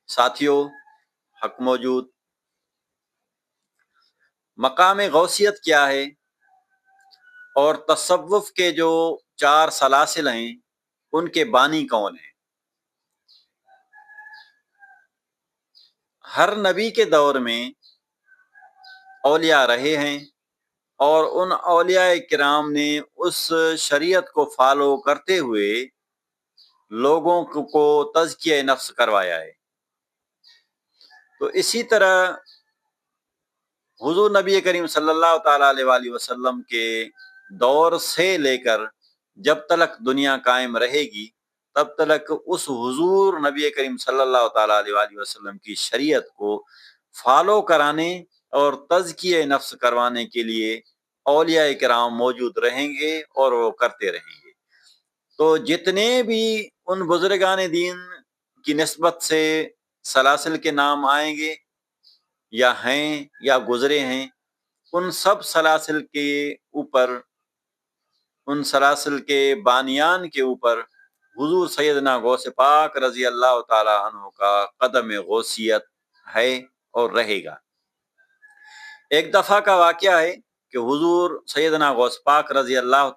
ساتھیوں، حق موجود، مقام غوثیت کیا ہے اور تصوف کے جو 4 سلاسل ہیں ان کے بانی کون ہیں؟ ہر نبی کے دور میں اولیاء رہے ہیں اور ان اولیاء کرام نے اس شریعت کو فالو کرتے ہوئے لوگوں کو تزکیہ نفس کروایا ہے۔ تو اسی طرح حضور نبی کریم صلی اللہ تعالیٰ علیہ وآلہ وسلم کے دور سے لے کر جب تک دنیا قائم رہے گی تب تک اس حضور نبی کریم صلی اللہ تعالیٰ علیہ وآلہ وسلم کی شریعت کو فالو کرانے اور تزکیہ نفس کروانے کے لیے اولیاء کرام موجود رہیں گے اور وہ کرتے رہیں گے۔ تو جتنے بھی ان بزرگان دین کی نسبت سے سلاسل کے نام آئیں گے یا ہیں یا گزرے ہیں، ان سب سلاسل کے اوپر، ان سلاسل کے بانیان کے اوپر حضور سیدنا غوث پاک رضی اللہ تعالی عنہ کا قدم غوثیت ہے اور رہے گا۔ ایک دفعہ کا واقعہ ہے کہ حضور سیدنا غوث پاک رضی اللہ تعالی